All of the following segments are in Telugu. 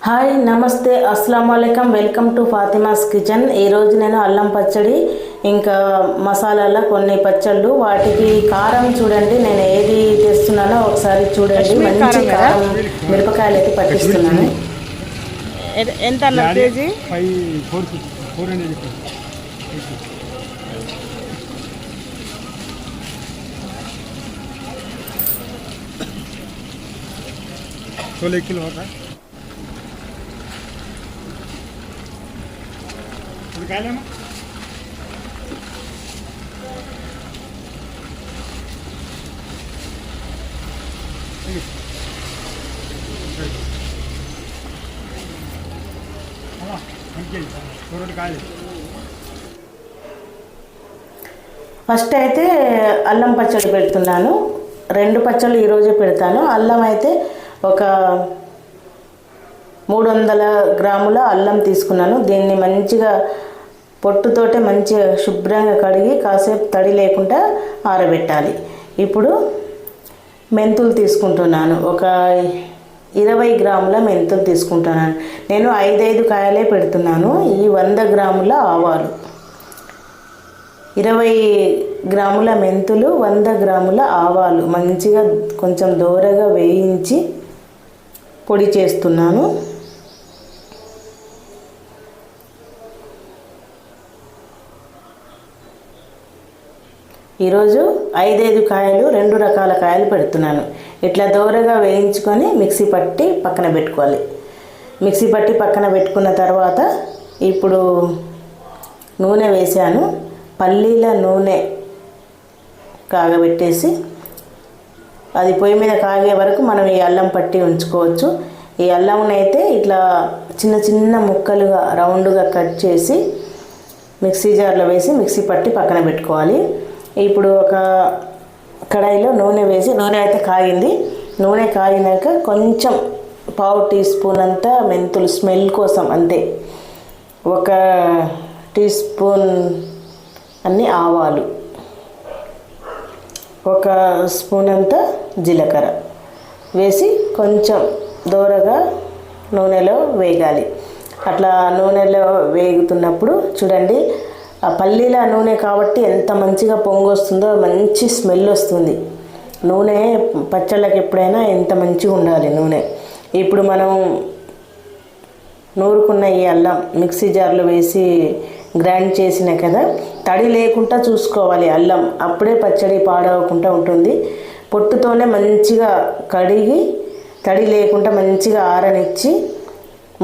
హాయ్ నమస్తే అస్సలం వాలేకం వెల్కమ్ టు ఫాతిమాస్ కిచెన్. ఈరోజు నేను అల్లం పచ్చడి ఇంకా మసాలాల కొన్ని పచ్చళ్ళు వాటికి కారం చూడండి. నేను ఏది తెస్తున్నానో ఒకసారి చూడండి. మంచి కారం మిరపకాయలు అయితే పట్టిస్తున్నాను. ఎంత అన్నారు కేజీ? 16 किलो होता है। निकाल लेना। ఫస్ట్ అయితే అల్లం పచ్చడి పెడుతున్నాను. రెండు పచ్చళ్ళు ఈరోజే పెడతాను. అల్లం అయితే ఒక 300 గ్రాముల అల్లం తీసుకున్నాను. దీన్ని మంచిగా పొట్టుతోటే మంచిగా శుభ్రంగా కడిగి కాసేపు తడి లేకుండా ఆరబెట్టాలి. ఇప్పుడు మెంతులు తీసుకుంటున్నాను. ఒక 20 గ్రాముల మెంతులు తీసుకుంటున్నాను. నేను 5 కాయలే పెడుతున్నాను. ఈ 100 గ్రాముల ఆవాలు, 20 గ్రాముల మెంతులు, 100 గ్రాముల ఆవాలు మంచిగా కొంచెం దోరగా వేయించి పొడి చేస్తున్నాను. ఈరోజు 5 కాయలు, 2 రకాల కాయలు పెడుతున్నాను. ఇట్లా దోరగా వేయించుకొని మిక్సీ పట్టి పక్కన పెట్టుకోవాలి. మిక్సీ పట్టి పక్కన పెట్టుకున్న తర్వాత ఇప్పుడు నూనె వేసాను. పల్లీల నూనె కాగబెట్టేసి అది పొయ్యి మీద కాగే వరకు మనం ఈ అల్లం పట్టి ఉంచుకోవచ్చు. ఈ అల్లంని అయితే ఇట్లా చిన్న చిన్న ముక్కలుగా రౌండ్గా కట్ చేసి మిక్సీ జార్లో వేసి మిక్సీ పట్టి పక్కన పెట్టుకోవాలి. ఇప్పుడు ఒక కడాయిలో నూనె వేసి, నూనె అయితే కాగింది. నూనె కాగినాక కొంచెం పావు టీ స్పూన్ అంతా మెంతులు స్మెల్ కోసం అంతే, 1 టీ స్పూన్ అన్ని ఆవాలు, 1 స్పూన్ అంతా జీలకర్ర వేసి కొంచెం దోరగా నూనెలో వేగాలి. అట్లా నూనెలో వేగుతున్నప్పుడు చూడండి, ఆ పల్లీల నూనె కాబట్టి ఎంత మంచిగా పొంగు వస్తుందో, మంచి స్మెల్ వస్తుంది. నూనె పచ్చళ్ళకి ఎప్పుడైనా ఎంత మంచిగా ఉండాలి నూనె. ఇప్పుడు మనం నూరుకున్న ఈ అల్లం మిక్సీ జార్లో వేసి గ్రైండ్ చేసిన కదా, తడి లేకుండా చూసుకోవాలి అల్లం, అప్పుడే పచ్చడి పాడవకుండా ఉంటుంది. పొట్టుతోనే మంచిగా కడిగి తడి లేకుండా మంచిగా ఆరనిచ్చి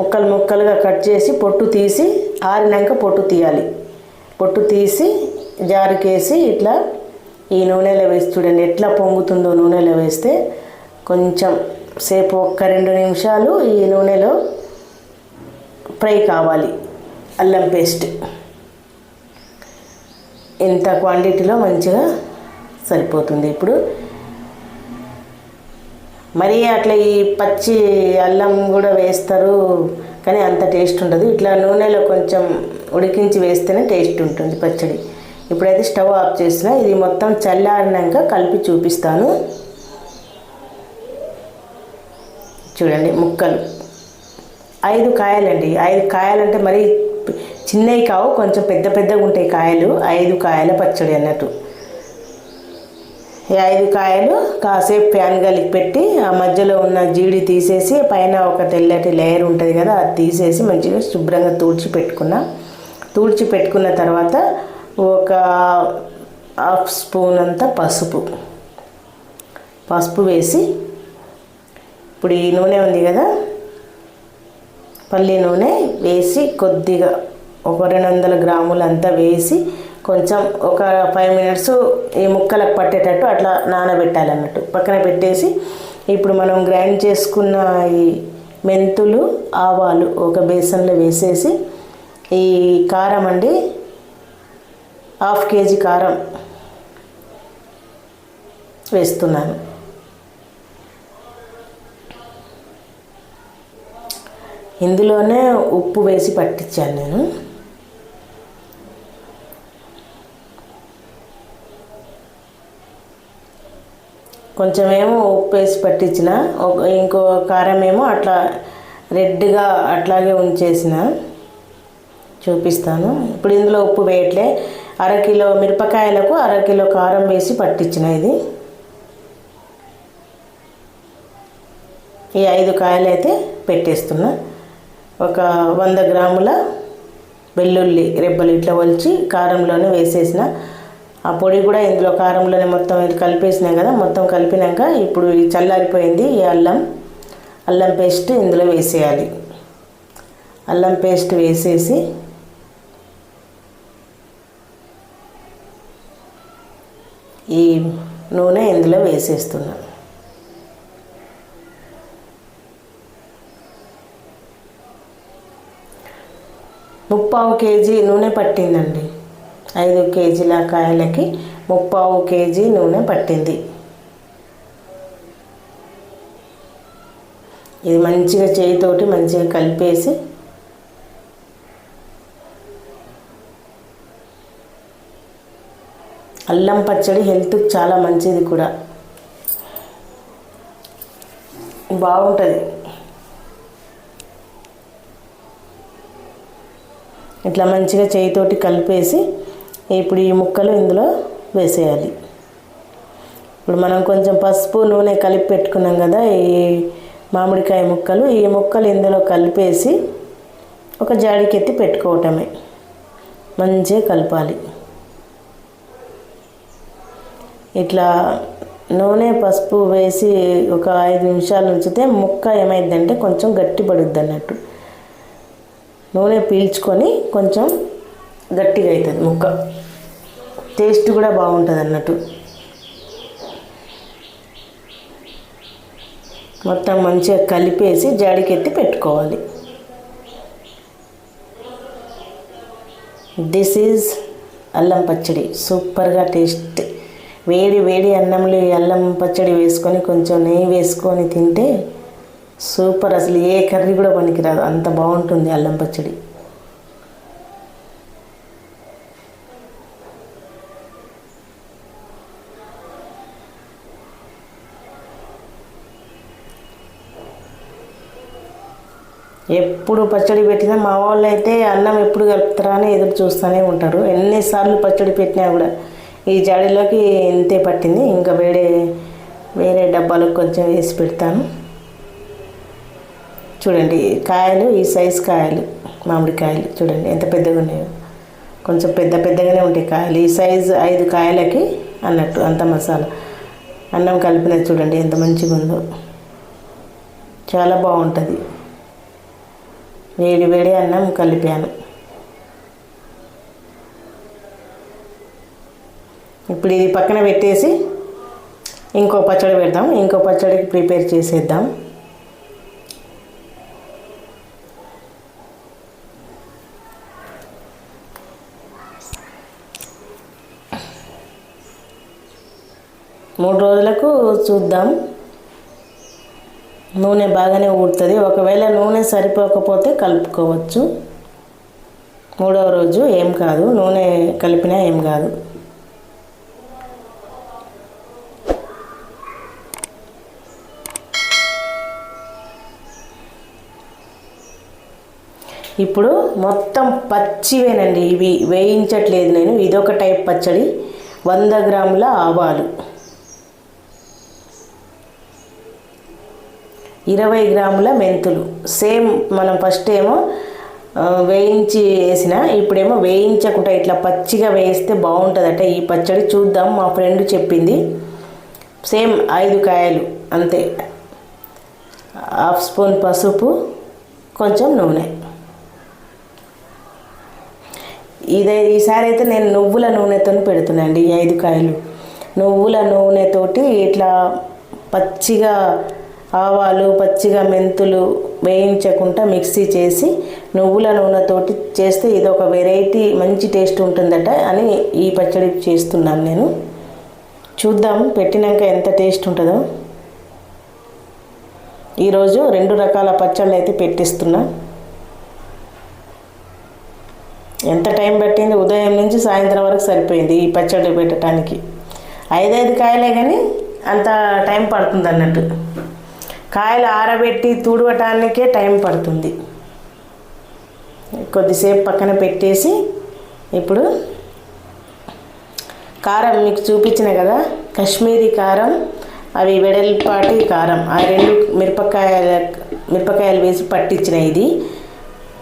ముక్కలు ముక్కలుగా కట్ చేసి పొట్టు తీసి ఆరినాక పొట్టు తీయాలి. పొట్టు తీసి జారుకేసి ఇట్లా ఈ నూనెలో వేసి చూడండి ఎట్లా పొంగుతుందో. నూనెలో వేస్తే కొంచెం సేపు 1-2 నిమిషాలు ఈ నూనెలో ఫ్రై కావాలి అల్లం పేస్ట్. ఇంత క్వాంటిటీలో మంచిగా సరిపోతుంది. ఇప్పుడు మరీ అట్లా ఈ పచ్చి అల్లం కూడా వేస్తారు కానీ అంత టేస్ట్ ఉండదు. ఇట్లా నూనెలో కొంచెం ఉడికించి వేస్తేనే టేస్ట్ ఉంటుంది పచ్చడి. ఇప్పుడైతే స్టవ్ ఆఫ్ చేసిన, ఇది మొత్తం చల్లారినాక కలిపి చూపిస్తాను. చూడండి ముక్కలు 5 కాయలండి. 5 కాయలంటే మరి చిన్నవి కావు, కొంచెం పెద్ద పెద్దగా ఉంటాయి కాయలు. 5 కాయల పచ్చడి అన్నట్టు. ఈ 5 కాయలు కాసేపు ప్యాన్ గలికి పెట్టి ఆ మధ్యలో ఉన్న జీడి తీసేసి పైన ఒక తెల్లటి లేయర్ ఉంటుంది కదా, అది తీసేసి మంచిగా శుభ్రంగా తుడిచి పెట్టుకున్న తర్వాత ఒక 1/2 స్పూన్ అంత పసుపు వేసి, ఇప్పుడు ఈ నూనె ఉంది కదా పల్లి నూనె వేసి కొద్దిగా ఒక 200 గ్రాములు అంతా వేసి కొంచెం ఒక 5 మినిట్స్ ఈ ముక్కలకు పట్టేటట్టు అట్లా నానబెట్టాలన్నట్టు. పక్కన పెట్టేసి ఇప్పుడు మనం గ్రైండ్ చేసుకున్న ఈ మెంతులు ఆవాలు ఒక బేసన్లో వేసేసి, ఈ కారం అండి 1/2 కేజీ కారం వేస్తున్నాను. ఇందులోనే ఉప్పు వేసి పట్టించాను నేను. కొంచెమేమో ఉప్పు వేసి పట్టించిన, ఇంకో కారం ఏమో అట్లా రెడ్గా అట్లాగే ఉంచేసిన. చూపిస్తాను. ఇప్పుడు ఇందులో ఉప్పు వేయట్లే. 1/2 కిలో మిరపకాయలకు 1/2 కిలో కారం వేసి పట్టించిన ఇది. ఈ 5 కాయలు అయితే పెట్టేస్తున్నా. ఒక 100 గ్రాముల వెల్లుల్లి రెబ్బలు ఇట్లా ఒలిచి కారంలోనే వేసేసిన. ఆ పొడి కూడా ఇందులో కారంలోనే మొత్తం కలిపేసినాం కదా. మొత్తం కలిపినాక ఇప్పుడు ఈ చల్లారిపోయింది ఈ అల్లం పేస్ట్ ఇందులో వేసేయాలి. అల్లం పేస్ట్ వేసేసి ఈ నూనె ఇందులో వేసేస్తున్నా. ముప్పావు కేజీ నూనె పట్టిందండి. 5 కేజీల కాయలకి 3/4 కేజీ నూనె పట్టింది. ఇది మంచిగా చేయితోటి మంచిగా కలిపేసి అల్లం పచ్చడి హెల్త్కి చాలా మంచిది కూడా, బాగుంటుంది. ఇట్లా మంచిగా చేయితోటి కలిపేసి ఇప్పుడు ఈ ముక్కలు ఇందులో వేసేయాలి. ఇప్పుడు మనం కొంచెం పసుపు నూనె కలిపి పెట్టుకున్నాం కదా ఈ మామిడికాయ ముక్కలు, ఈ ముక్కలు ఇందులో కలిపేసి ఒక జాడికెత్తి పెట్టుకోవటమే. మంచిగా కలపాలి. ఇట్లా నూనె పసుపు వేసి ఒక 5 నిమిషాలు ఉంచితే ముక్క ఏమైందంటే కొంచెం గట్టి పడుద్ది అన్నట్టు. నూనె పీల్చుకొని కొంచెం గట్టిగా అవుతుంది ముక్క, టేస్ట్ కూడా బాగుంటుంది అన్నట్టు. మొత్తం మంచిగా కలిపేసి జాడికెత్తి పెట్టుకోవాలి. దిస్ ఈజ్ అల్లం పచ్చడి. సూపర్గా టేస్ట్. వేడి వేడి అన్నంలో ఈ అల్లం పచ్చడి వేసుకొని కొంచెం నెయ్యి వేసుకొని తింటే సూపర్. అసలు ఏ కర్రీ కూడా పనికిరాదు, అంత బాగుంటుంది అల్లం పచ్చడి. ఎప్పుడు పచ్చడి పెట్టినా మా వాళ్ళు అయితే అన్నం ఎప్పుడు కలుపుతారా అని ఎదురు చూస్తూనే ఉంటారు. ఎన్నిసార్లు పచ్చడి పెట్టినా కూడా ఈ జాడీలోకి ఇంతే పట్టింది. ఇంకా వేరే డబ్బాలకు కొంచెం వేసి పెడతాను. చూడండి కాయలు, ఈ సైజు కాయలు మామిడికాయలు చూడండి ఎంత పెద్దగా ఉన్నాయో. కొంచెం పెద్దగానే ఉంటాయి కాయలు. ఈ సైజు 5 కాయలకి అన్నట్టు అంత మసాలా అన్నం కలిపినది చూడండి ఎంత మంచిగా ఉందో. చాలా బాగుంటుంది. వేడి వేడి అన్నం కలిపాను. ఇప్పుడు ఇది పక్కన పెట్టేసి ఇంకో పచ్చడి పెడదాం. ఇంకో పచ్చడికి ప్రిపేర్ చేసేద్దాం. మూడు రోజులకు చూద్దాం. నూనె బాగానే ఊడుతుంది. ఒకవేళ నూనె సరిపోకపోతే కలుపుకోవచ్చు. 3వ రోజు ఏం కాదు, నూనె కలిపినా ఏం కాదు. ఇప్పుడు మొత్తం పచ్చివేనండి, ఇవి వేయించట్లేదు నేను. ఇదొక టైప్ పచ్చడి. 100 గ్రాముల ఆవాలు, 20 గ్రాముల మెంతులు. సేమ్ మనం ఫస్ట్ ఏమో వేయించి వేసిన, ఇప్పుడేమో వేయించకుండా ఇట్లా పచ్చిగా వేస్తే బాగుంటుందట ఈ పచ్చడి. చూద్దాం, మా ఫ్రెండ్ చెప్పింది. సేమ్ 5 కాయలు అంతే. 1/2 స్పూన్ పసుపు, కొంచెం నూనె. ఈసారి అయితే నేను నువ్వుల నూనెతో పెడుతున్నాండి. ఈ 5 కాయలు నువ్వుల నూనెతోటి ఇట్లా పచ్చిగా ఆవాలు, పచ్చిగా మెంతులు వేయించకుండా మిక్సీ చేసి నువ్వుల నూనెతోటి చేస్తే ఇది ఒక వెరైటీ మంచి టేస్ట్ ఉంటుందట అని ఈ పచ్చడి చేస్తున్నాను నేను. చూద్దాం పెట్టినాక ఎంత టేస్ట్ ఉంటుందో. ఈరోజు 2 రకాల పచ్చళ్ళు అయితే పెట్టిస్తున్నా. ఎంత టైం పట్టింది, ఉదయం నుంచి సాయంత్రం వరకు సరిపోయింది ఈ పచ్చడి పెట్టడానికి. 5 కాయలే కానీ అంత టైం పడుతుంది అన్నట్టు. కాయలు ఆరబెట్టి తుడవటానికే టైం పడుతుంది. కొద్దిసేపు పక్కన పెట్టేసి ఇప్పుడు కారం మీకు చూపించిన కదా, కాశ్మీరీ కారం, అవి వెడల్పాటి కారం, ఆ 2 మిరపకాయలు వేసి పట్టించిన. ఇది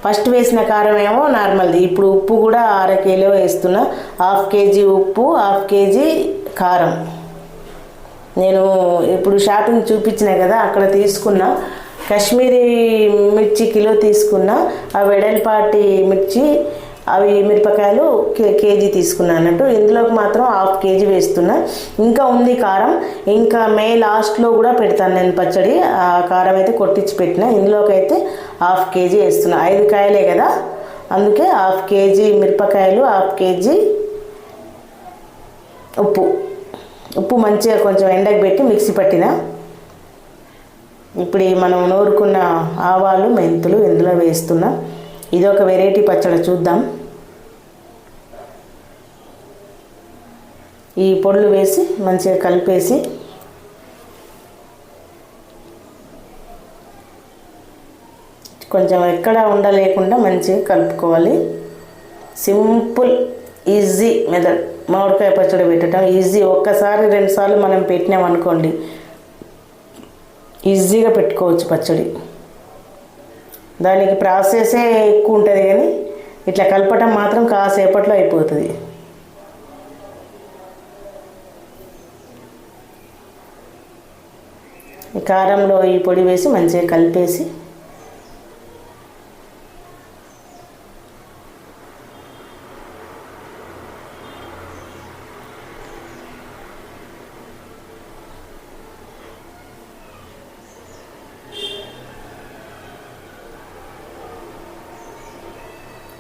ఫస్ట్ వేసిన కారం ఏమో నార్మల్ది. ఇప్పుడు ఉప్పు కూడా 1/2 కిలో వేస్తున్నా. 1/2 కేజీ ఉప్పు, 1/2 కేజీ కారం. నేను ఇప్పుడు షాపింగ్ చూపించిన కదా, అక్కడ తీసుకున్న కాశ్మీరీ మిర్చి కిలో తీసుకున్నా. ఆ వెడల్పాటి మిర్చి అవి మిరపకాయలు కేజీ తీసుకున్నా అన్నట్టు. ఇందులోకి మాత్రం 1/2 కేజీ వేస్తున్నా. ఇంకా ఉంది కారం, ఇంకా మే లాస్ట్లో కూడా పెడతాను నేను పచ్చడి. ఆ కారం అయితే కొట్టించి పెట్టిన. ఇందులోకి అయితే 1/2 కేజీ వేస్తున్నా. 5 కాయలే కదా, అందుకే 1/2 కేజీ మిరపకాయలు, 1/2 కేజీ ఉప్పు మంచిగా కొంచెం ఎండకు పెట్టి మిక్సీ పట్టిన. ఇప్పుడు మనం నూరుకున్న ఆవాలు, మెంతులు ఇందులో వేస్తున్నా. ఇదొక వెరైటీ పచ్చడి, చూద్దాం. ఈ పొడులు వేసి మంచిగా కలిపేసి కొంచెం ఎక్కడ ఉండలేకుండా మంచిగా కలుపుకోవాలి. సింపుల్ ఈజీ మెథడ్ మామిడికాయ పచ్చడి పెట్టడం. ఈజీ, ఒక్కసారి 2 సార్లు మనం పెట్టినాం అనుకోండి, ఈజీగా పెట్టుకోవచ్చు పచ్చడి. దానికి ప్రాసెసే ఎక్కువ ఉంటుంది, కానీ ఇట్లా కలపటం మాత్రం కాసేపట్లో అయిపోతుంది. ఈ కారంలో ఈ పొడి వేసి మంచిగా కలిపేసి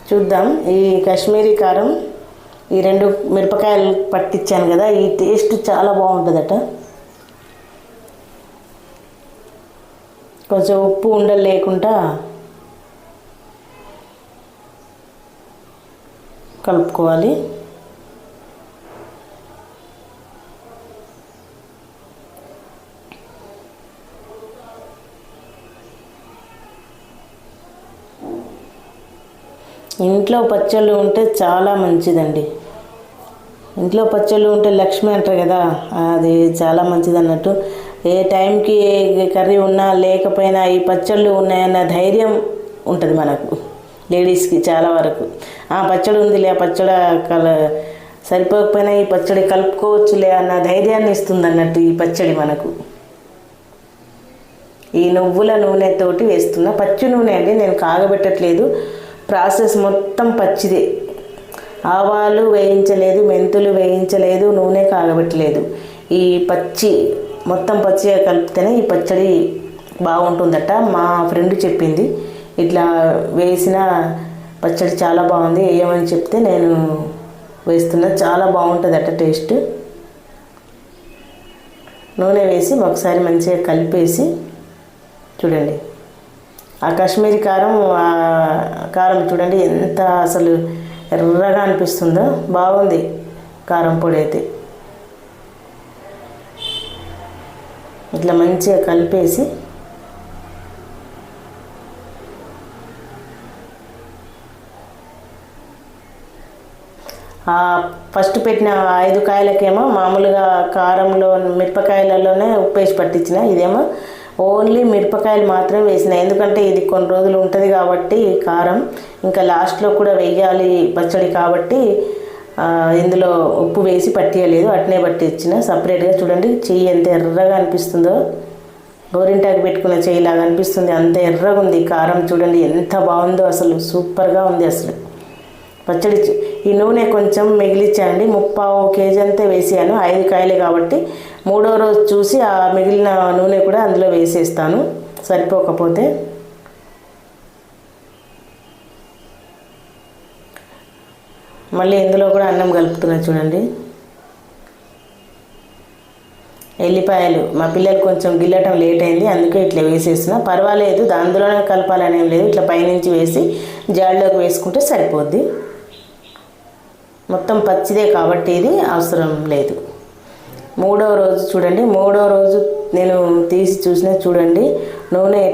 చూద్దాం. ఈ కాశ్మీరీ కారం, ఈ 2 మిరపకాయలు పట్టించాను కదా, ఈ టేస్ట్ చాలా బాగుంటుందట. కొంచెం ఉప్పు ఉండలు లేకుండా కలుపుకోవాలి. ఇంట్లో పచ్చళ్ళు ఉంటే చాలా మంచిదండి. ఇంట్లో పచ్చళ్ళు ఉంటే లక్ష్మి అంటారు కదా, అది చాలా మంచిది అన్నట్టు. ఏ టైంకి కర్రీ ఉన్నా లేకపోయినా ఈ పచ్చళ్ళు ఉన్నాయన్న ధైర్యం ఉంటుంది మనకు, లేడీస్కి చాలా వరకు. పచ్చడి ఉందిలే, పచ్చడి సరిపోకపోయినా ఈ పచ్చడి కలుపుకోవచ్చులే అన్న ధైర్యాన్ని ఇస్తుంది అన్నట్టు ఈ పచ్చడి మనకు. ఈ నువ్వుల నూనెతోటి వేస్తున్నా. పచ్చి నూనె అండి, నేను కాగబెట్టట్లేదు. ప్రాసెస్ మొత్తం పచ్చిదే. ఆవాలు వేయించలేదు, మెంతులు వేయించలేదు, నూనె కాగబెట్టలేదు. ఈ మొత్తం పచ్చిగా కలిపితేనే ఈ పచ్చడి బాగుంటుందట. మా ఫ్రెండ్ చెప్పింది, ఇట్లా వేసిన పచ్చడి చాలా బాగుంది, వేయమని చెప్తే నేను వేస్తున్నా. చాలా బాగుంటుందట టేస్ట్. నూనె వేసి ఒకసారి మంచిగా కలిపేసి చూడండి. ఆ కాశ్మీరీ కారం చూడండి ఎంత అసలు ఎర్రగా అనిపిస్తుందో. బాగుంది కారం పొడి అయితే. ఇట్లా మంచిగా కలిపేసి ఫస్ట్ పెట్టిన 5 కాయలకేమో మామూలుగా కారంలో మిరపకాయలలోనే ఉప్పేసి పట్టించిన. ఇదేమో ఓన్లీ మిరపకాయలు మాత్రమే వేసిన. ఎందుకంటే ఇది కొన్ని రోజులు ఉంటుంది కాబట్టి కారం, ఇంకా లాస్ట్లో కూడా వేయాలి పచ్చడి కాబట్టి ఇందులో ఉప్పు వేసి పట్టియలేదు, అట్నే పట్టించిన సపరేట్గా. చూడండి చెయ్యి ఎంత ఎర్రగా అనిపిస్తుందో, గోరింటాకు పెట్టుకున్న చెయ్యిలాగా అనిపిస్తుంది, అంత ఎర్రగా ఉంది కారం. చూడండి ఎంత బాగుందో, అసలు సూపర్గా ఉంది అసలు పచ్చడి. ఈ నూనె కొంచెం మిగిలిచ్చానండి, 3/4 కేజీ అంతా వేసాను. 5 కాయలే కాబట్టి 3వ రోజు చూసి ఆ మిగిలిన నూనె కూడా అందులో వేసేస్తాను సరిపోకపోతే. మళ్ళీ ఇందులో కూడా అన్నం కలుపుతున్నాను చూడండి. ఎల్లిపాయలు మా పిల్లలు కొంచెం గిల్లటం లేట్ అయింది, అందుకే ఇట్లా వేసేస్తున్నా. పర్వాలేదు, అందులోనే కలపాలనేం లేదు, ఇట్లా పైనుంచి వేసి జాడిలోకి వేసుకుంటే సరిపోద్ది. మొత్తం పచ్చిదే కాబట్టి ఇది అవసరం లేదు. 3వ రోజు చూడండి, 3వ రోజు నేను తీసి చూసిన చూడండి నూనె